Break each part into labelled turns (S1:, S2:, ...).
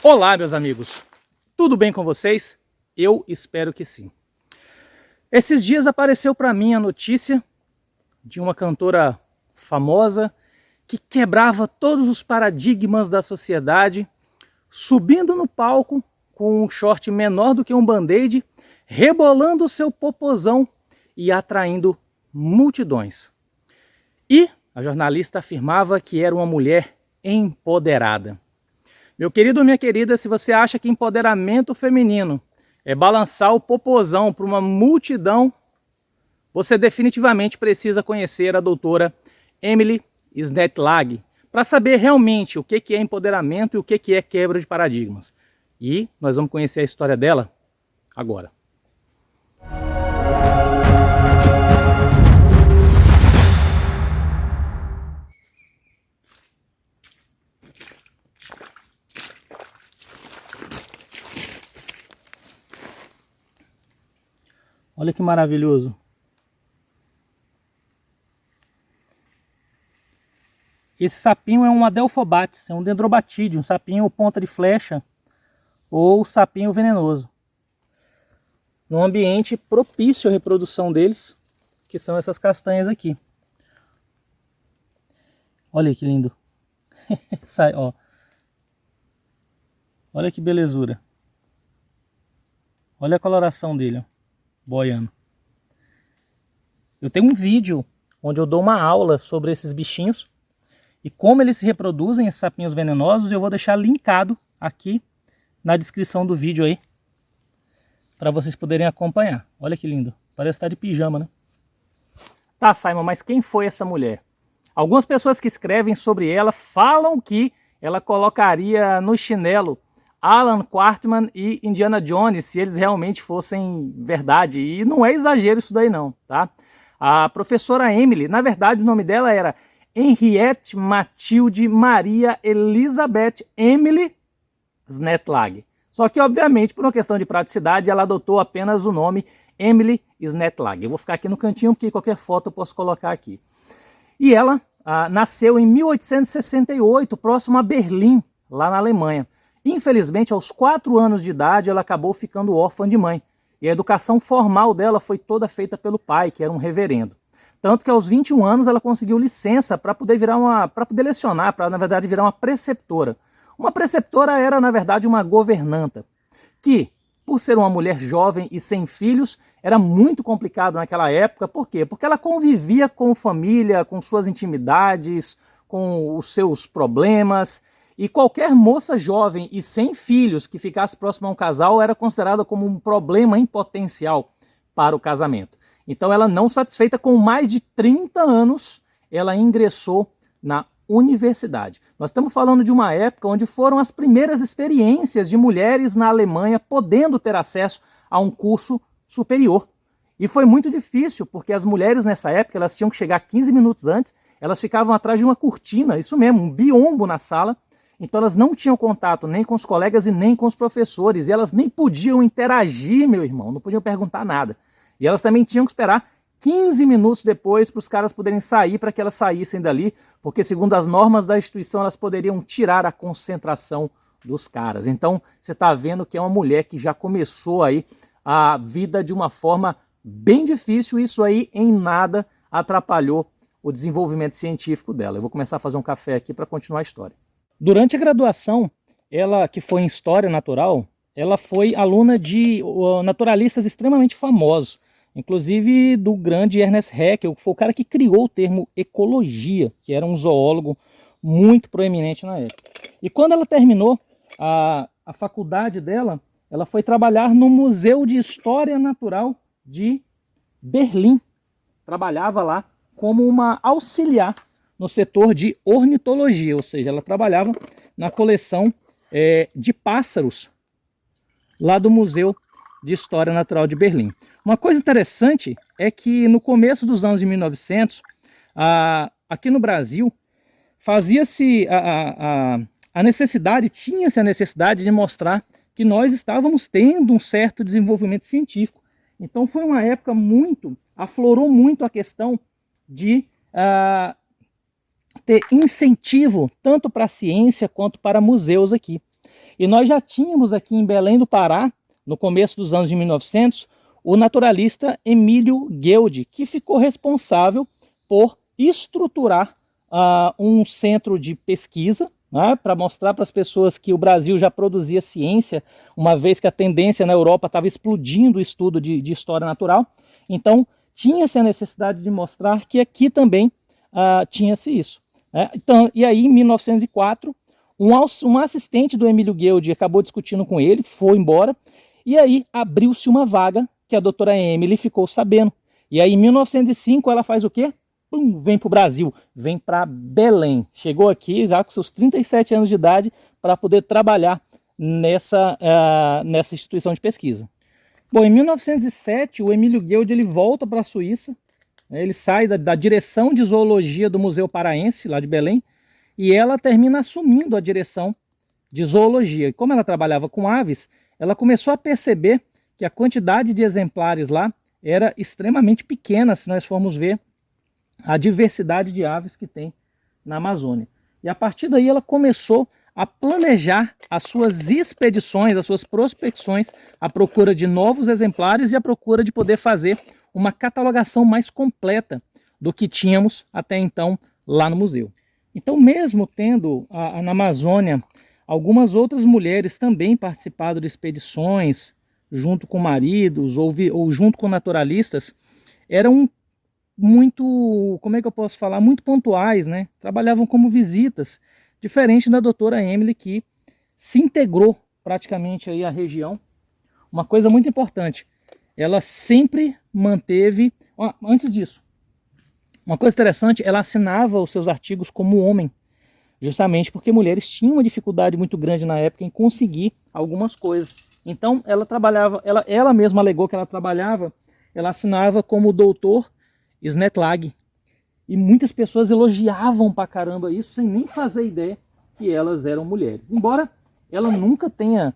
S1: Olá, meus amigos, tudo bem com vocês? Eu espero que sim. Esses dias apareceu para mim a notícia de uma cantora famosa que quebrava todos os paradigmas da sociedade, subindo no palco com um short menor do que um band-aid, rebolando o seu popozão e atraindo multidões. E a jornalista afirmava que era uma mulher empoderada. Meu querido, minha querida, se você acha que empoderamento feminino é balançar o popozão para uma multidão, você definitivamente precisa conhecer a doutora Emily Snetlag para saber realmente o que é empoderamento e o que é quebra de paradigmas. E nós vamos conhecer a história dela agora. Olha que maravilhoso. Esse sapinho é um Adelphobates, é um Dendrobatídeo, um sapinho ponta de flecha ou sapinho venenoso. Num ambiente propício à reprodução deles, que são essas castanhas aqui. Olha que lindo. Sai, ó. Olha que belezura. Olha a coloração dele, ó, boiando. Eu tenho um vídeo onde eu dou uma aula sobre esses bichinhos e como eles se reproduzem, esses sapinhos venenosos. Eu vou deixar linkado aqui na descrição do vídeo aí, para vocês poderem acompanhar. Olha que lindo, parece estar de pijama, né? Tá, Simon, mas quem foi essa mulher? Algumas pessoas que escrevem sobre ela falam que ela colocaria no chinelo Alan Quartman e Indiana Jones, se eles realmente fossem verdade. E não é exagero isso daí não, tá? A professora Emily, na verdade o nome dela era Henriette Matilde Maria Elizabeth Emily Snetlag. Só que, obviamente, por uma questão de praticidade, ela adotou apenas o nome Emily Snetlag. Eu vou ficar aqui no cantinho, porque qualquer foto eu posso colocar aqui. E ela nasceu em 1868, próximo a Berlim, lá na Alemanha. Infelizmente, aos 4 anos de idade, ela acabou ficando órfã de mãe. E a educação formal dela foi toda feita pelo pai, que era um reverendo. Tanto que aos 21 anos ela conseguiu licença para poder lecionar, para na verdade virar uma preceptora. Uma preceptora era na verdade uma governanta, que por ser uma mulher jovem e sem filhos, era muito complicado naquela época. Por quê? Porque ela convivia com família, com suas intimidades, com os seus problemas, e qualquer moça jovem e sem filhos que ficasse próxima a um casal era considerada como um problema em potencial para o casamento. Então ela, não satisfeita, com mais de 30 anos, ela ingressou na universidade. Nós estamos falando de uma época onde foram as primeiras experiências de mulheres na Alemanha podendo ter acesso a um curso superior. E foi muito difícil, porque as mulheres nessa época elas tinham que chegar 15 minutos antes, elas ficavam atrás de uma cortina, isso mesmo, um biombo na sala. Então elas não tinham contato nem com os colegas e nem com os professores, e elas nem podiam interagir, meu irmão, não podiam perguntar nada. E elas também tinham que esperar 15 minutos depois para os caras poderem sair, para que elas saíssem dali, porque segundo as normas da instituição elas poderiam tirar a concentração dos caras. Então você está vendo que é uma mulher que já começou aí a vida de uma forma bem difícil. Isso aí em nada atrapalhou o desenvolvimento científico dela. Eu vou começar a fazer um café aqui para continuar a história. Durante a graduação, ela, que foi em História Natural, ela foi aluna de naturalistas extremamente famosos, inclusive do grande Ernest Haeckel, que foi o cara que criou o termo ecologia, que era um zoólogo muito proeminente na época. E quando ela terminou a faculdade dela, ela foi trabalhar no Museu de História Natural de Berlim. Trabalhava lá como uma auxiliar no setor de ornitologia, ou seja, ela trabalhava na coleção de pássaros lá do Museu de História Natural de Berlim. Uma coisa interessante é que no começo dos anos de 1900, aqui no Brasil, fazia-se a necessidade, tinha-se a necessidade de mostrar que nós estávamos tendo um certo desenvolvimento científico. Então foi uma época aflorou muito a questão de ter incentivo tanto para a ciência quanto para museus aqui. E nós já tínhamos aqui em Belém do Pará, no começo dos anos de 1900, o naturalista Emílio Gueldi, que ficou responsável por estruturar um centro de pesquisa, né, para mostrar para as pessoas que o Brasil já produzia ciência, uma vez que a tendência na Europa estava explodindo o estudo de história natural. Então, tinha-se a necessidade de mostrar que aqui também tinha-se isso. Né? Então, e aí, em 1904, um assistente do Emílio Gueldi acabou discutindo com ele, foi embora, e aí abriu-se uma vaga que a doutora Emily ficou sabendo. E aí, em 1905, ela faz o quê? Vem para o Brasil, vem para Belém. Chegou aqui já com seus 37 anos de idade para poder trabalhar nessa instituição de pesquisa. Bom, em 1907, o Emílio Gueldi ele volta para a Suíça, né, ele sai da direção de zoologia do Museu Paraense, lá de Belém, e ela termina assumindo a direção de zoologia. E como ela trabalhava com aves, ela começou a perceber que a quantidade de exemplares lá era extremamente pequena, se nós formos ver a diversidade de aves que tem na Amazônia. E a partir daí ela começou a planejar as suas expedições, as suas prospecções, à procura de novos exemplares e à procura de poder fazer uma catalogação mais completa do que tínhamos até então lá no museu. Então, mesmo tendo na Amazônia algumas outras mulheres também participado de expedições junto com maridos ou junto com naturalistas, eram muito, como é que eu posso falar, muito pontuais, né? Trabalhavam como visitas, diferente da doutora Emily, que se integrou praticamente aí à região. Uma coisa muito importante, ela sempre manteve, antes disso, uma coisa interessante, ela assinava os seus artigos como homem, justamente porque mulheres tinham uma dificuldade muito grande na época em conseguir algumas coisas. Então ela trabalhava, ela mesma alegou que ela assinava como doutor Snetlag. E muitas pessoas elogiavam pra caramba isso, sem nem fazer ideia que elas eram mulheres. Embora ela nunca tenha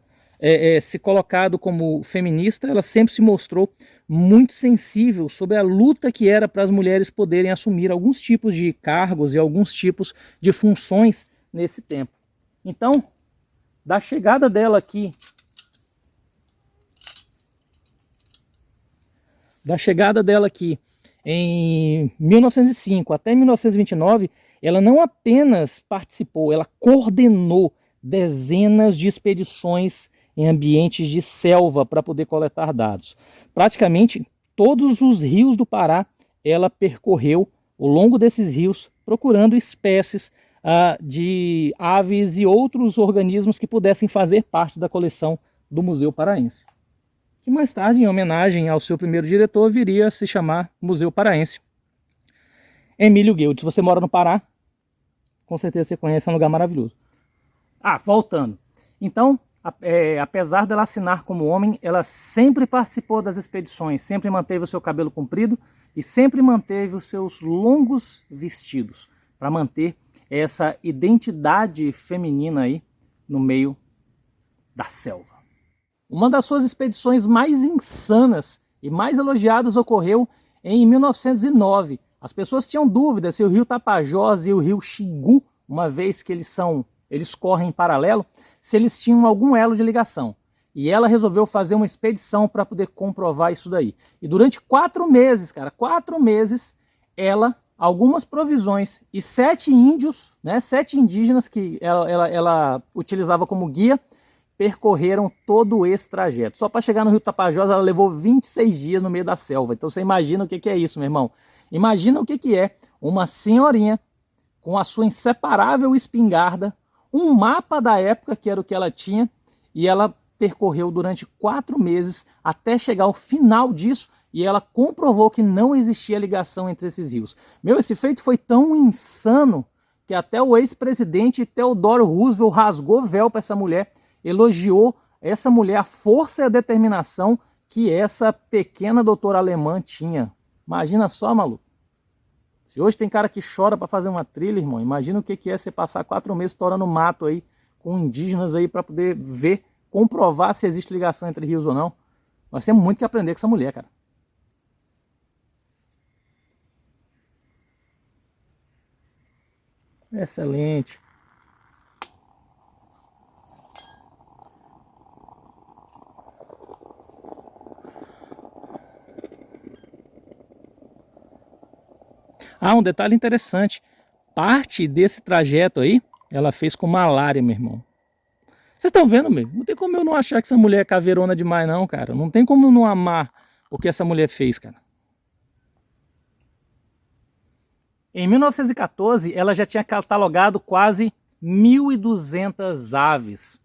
S1: se colocado como feminista, ela sempre se mostrou muito sensível sobre a luta que era para as mulheres poderem assumir alguns tipos de cargos e alguns tipos de funções nesse tempo. Então, da chegada dela aqui, em 1905 até 1929, ela não apenas participou, ela coordenou dezenas de expedições em ambientes de selva para poder coletar dados. Praticamente todos os rios do Pará ela percorreu ao longo desses rios, procurando espécies de aves e outros organismos que pudessem fazer parte da coleção do Museu Paraense, que mais tarde, em homenagem ao seu primeiro diretor, viria a se chamar Museu Paraense. Emílio Gueldi, se você mora no Pará, com certeza você conhece, é um lugar maravilhoso. Voltando. Então, apesar dela assinar como homem, ela sempre participou das expedições, sempre manteve o seu cabelo comprido e sempre manteve os seus longos vestidos, para manter essa identidade feminina aí no meio da selva. Uma das suas expedições mais insanas e mais elogiadas ocorreu em 1909. As pessoas tinham dúvida se o rio Tapajós e o rio Xingu, uma vez que eles correm em paralelo, se eles tinham algum elo de ligação. E ela resolveu fazer uma expedição para poder comprovar isso daí. E durante 4 meses, 4 meses, algumas provisões e 7 índios, 7 indígenas que ela utilizava como guia, percorreram todo esse trajeto. Só para chegar no rio Tapajós, ela levou 26 dias no meio da selva. Então você imagina o que é isso, meu irmão. Imagina o que é uma senhorinha com a sua inseparável espingarda, um mapa da época, que era o que ela tinha, e ela percorreu durante 4 meses até chegar ao final disso, e ela comprovou que não existia ligação entre esses rios. Esse feito foi tão insano que até o ex-presidente Theodore Roosevelt rasgou o véu para essa mulher, elogiou essa mulher, a força e a determinação que essa pequena doutora alemã tinha. Imagina só, maluco. Se hoje tem cara que chora para fazer uma trilha, irmão, imagina o que é você passar 4 meses torando mato aí, com indígenas aí para poder ver, comprovar se existe ligação entre rios ou não. Nós temos muito que aprender com essa mulher, cara. Excelente. Ah, um detalhe interessante. Parte desse trajeto aí, ela fez com malária, meu irmão. Vocês estão vendo, meu? Não tem como eu não achar que essa mulher é caveirona demais, não, cara. Não tem como eu não amar o que essa mulher fez, cara. Em 1914, ela já tinha catalogado quase 1.200 aves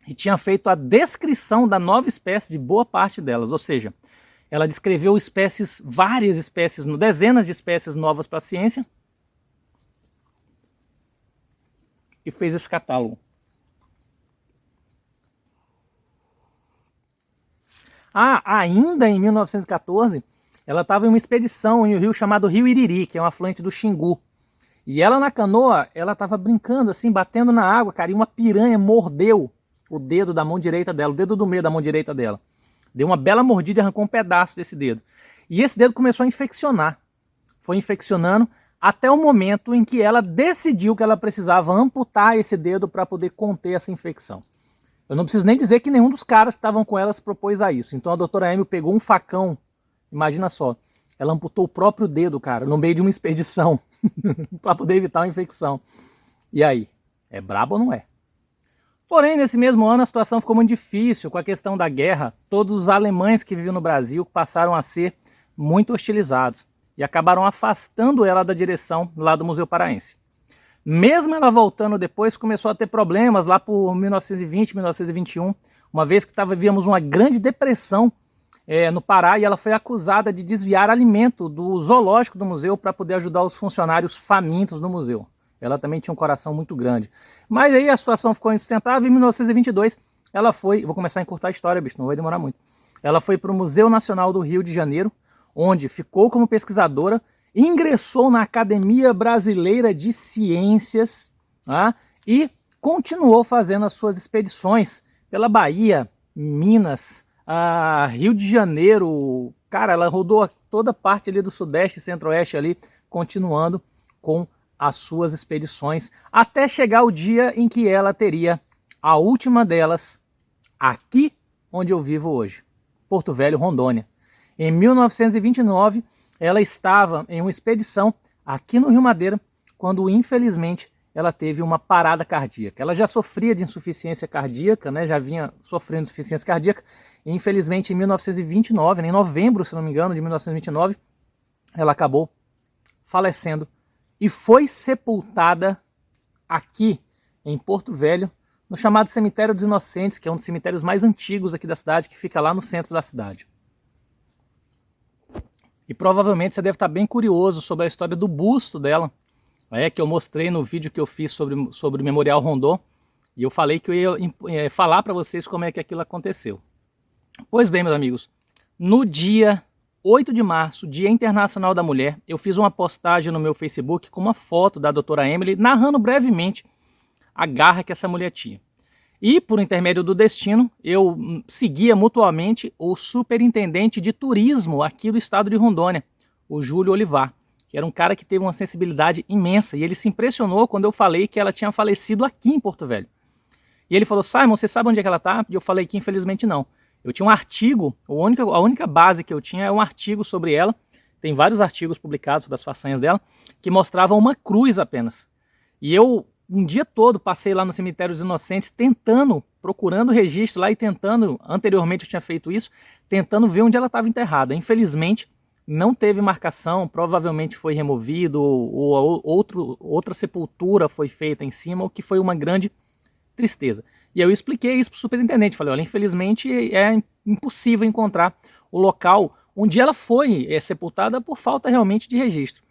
S1: e tinha feito a descrição da nova espécie de boa parte delas, ou seja, ela descreveu espécies, várias espécies, dezenas de espécies novas para a ciência e fez esse catálogo. Ah, ainda em 1914, ela estava em uma expedição em um rio chamado Rio Iriri, que é um afluente do Xingu. E ela na canoa, ela estava brincando assim, batendo na água, cara, e uma piranha mordeu o dedo da mão direita dela, o dedo do meio da mão direita dela. Deu uma bela mordida e arrancou um pedaço desse dedo. E esse dedo começou a infeccionar. Foi infeccionando até o momento em que ela decidiu que ela precisava amputar esse dedo para poder conter essa infecção. Eu não preciso nem dizer que nenhum dos caras que estavam com ela se propôs a isso. Então a doutora Amy pegou um facão, imagina só, ela amputou o próprio dedo, cara, no meio de uma expedição, para poder evitar uma infecção. E aí, é brabo ou não é? Porém, nesse mesmo ano a situação ficou muito difícil com a questão da guerra. Todos os alemães que viviam no Brasil passaram a ser muito hostilizados e acabaram afastando ela da direção lá do Museu Paraense. Mesmo ela voltando depois, começou a ter problemas lá por 1920, 1921, uma vez que víamos uma grande depressão no Pará, e ela foi acusada de desviar alimento do zoológico do museu para poder ajudar os funcionários famintos do museu. Ela também tinha um coração muito grande. Mas aí a situação ficou insustentável e em 1922 ela foi, vou começar a encurtar a história, bicho, não vai demorar muito. Ela foi para o Museu Nacional do Rio de Janeiro, onde ficou como pesquisadora, ingressou na Academia Brasileira de Ciências, tá? E continuou fazendo as suas expedições pela Bahia, Minas, Rio de Janeiro. Cara, ela rodou toda a parte ali do Sudeste e Centro-Oeste ali, continuando com as suas expedições, até chegar o dia em que ela teria a última delas aqui onde eu vivo hoje, Porto Velho, Rondônia. Em 1929, ela estava em uma expedição aqui no Rio Madeira, quando infelizmente ela teve uma parada cardíaca. Ela já sofria de insuficiência cardíaca, né? Já vinha sofrendo de insuficiência cardíaca, e infelizmente em 1929, em novembro, se não me engano, de 1929, ela acabou falecendo e foi sepultada aqui em Porto Velho, no chamado Cemitério dos Inocentes, que é um dos cemitérios mais antigos aqui da cidade, que fica lá no centro da cidade. E provavelmente você deve estar bem curioso sobre a história do busto dela, que eu mostrei no vídeo que eu fiz sobre o Memorial Rondon, e eu falei que eu ia falar para vocês como é que aquilo aconteceu. Pois bem, meus amigos, no dia 8 de março, Dia Internacional da Mulher, eu fiz uma postagem no meu Facebook com uma foto da doutora Emily, narrando brevemente a garra que essa mulher tinha. E, por intermédio do destino, eu seguia mutuamente o superintendente de turismo aqui do estado de Rondônia, o Júlio Olivar, que era um cara que teve uma sensibilidade imensa, e ele se impressionou quando eu falei que ela tinha falecido aqui em Porto Velho. E ele falou: Simon, você sabe onde é que ela está? E eu falei que infelizmente não. Eu tinha um artigo, a única base que eu tinha é um artigo sobre ela, tem vários artigos publicados sobre as façanhas dela, que mostravam uma cruz apenas. E eu, um dia todo, passei lá no Cemitério dos Inocentes procurando registro lá e tentando, anteriormente eu tinha feito isso, tentando ver onde ela estava enterrada. Infelizmente, não teve marcação, provavelmente foi removido, ou outra sepultura foi feita em cima, o que foi uma grande tristeza. E eu expliquei isso para o superintendente, falei: olha, infelizmente é impossível encontrar o local onde ela foi sepultada por falta realmente de registro.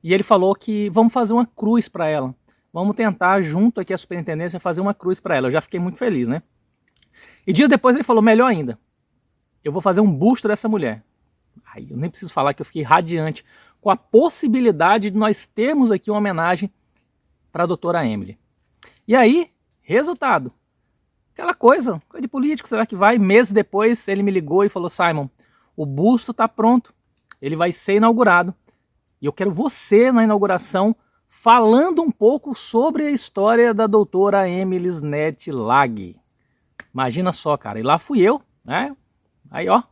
S1: E ele falou que vamos fazer uma cruz para ela, vamos tentar junto aqui a superintendência fazer uma cruz para ela. Eu já fiquei muito feliz, né? E dias depois ele falou: melhor ainda, eu vou fazer um busto dessa mulher. Aí eu nem preciso falar que eu fiquei radiante com a possibilidade de nós termos aqui uma homenagem para a doutora Emily. E aí, resultado, aquela coisa de político, será que vai? Meses depois ele me ligou e falou: Simon, o busto está pronto, ele vai ser inaugurado, e eu quero você na inauguração falando um pouco sobre a história da doutora Emily Snett Lag. Imagina só, cara, e lá fui eu, né? Aí ó,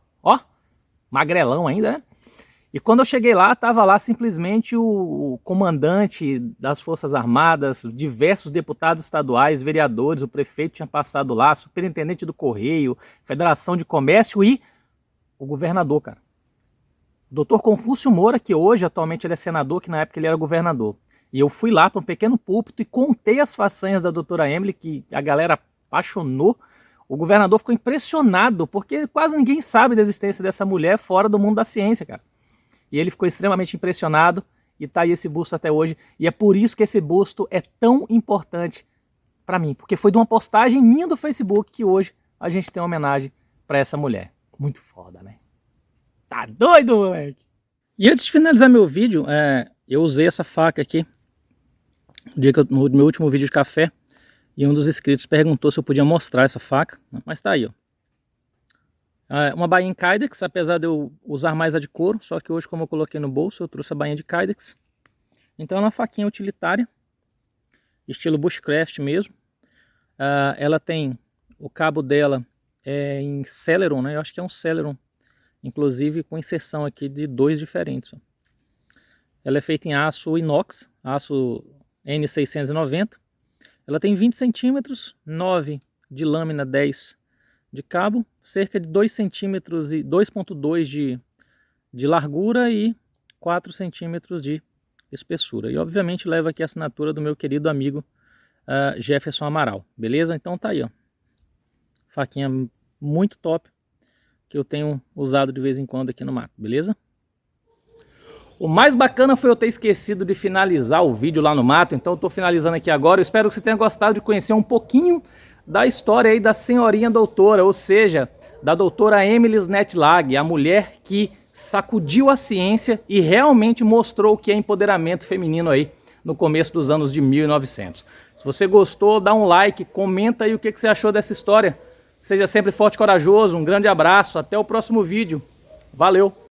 S1: magrelão ainda, né? E quando eu cheguei lá, estava lá simplesmente o comandante das Forças Armadas, diversos deputados estaduais, vereadores, o prefeito tinha passado lá, superintendente do Correio, Federação de Comércio e o governador, cara. O Dr. Confúcio Moura, que hoje, atualmente, ele é senador, que na época ele era governador. E eu fui lá para um pequeno púlpito e contei as façanhas da doutora Emily, que a galera apaixonou. O governador ficou impressionado, porque quase ninguém sabe da existência dessa mulher fora do mundo da ciência, cara. E ele ficou extremamente impressionado e tá aí esse busto até hoje. E é por isso que esse busto é tão importante para mim, porque foi de uma postagem minha do Facebook que hoje a gente tem uma homenagem para essa mulher. Muito foda, né? Tá doido, moleque? E antes de finalizar meu vídeo, eu usei essa faca aqui no meu último vídeo de café, e um dos inscritos perguntou se eu podia mostrar essa faca, mas tá aí, ó. Uma bainha em Kydex, apesar de eu usar mais a de couro, só que hoje, como eu coloquei no bolso, eu trouxe a bainha de Kydex. Então é uma faquinha utilitária, estilo bushcraft mesmo. Ela tem, o cabo dela em Celeron, né? Eu acho que é um Celeron, inclusive com inserção aqui de 2 diferentes. Ó. Ela é feita em aço inox, aço N690. Ela tem 20 centímetros, 9 de lâmina, 10 de cabo, cerca de 2 centímetros e 2,2 de largura e 4 centímetros de espessura. E obviamente leva aqui a assinatura do meu querido amigo Jefferson Amaral, beleza? Então tá aí, ó. Faquinha muito top, que eu tenho usado de vez em quando aqui no mato, beleza? O mais bacana foi eu ter esquecido de finalizar o vídeo lá no mato, então eu tô finalizando aqui agora. Eu espero que você tenha gostado de conhecer um pouquinho da história aí da senhorinha doutora, ou seja, da doutora Emily Snetlag, a mulher que sacudiu a ciência e realmente mostrou o que é empoderamento feminino aí no começo dos anos de 1900. Se você gostou, dá um like, comenta aí o que você achou dessa história. Seja sempre forte e corajoso, um grande abraço, até o próximo vídeo. Valeu!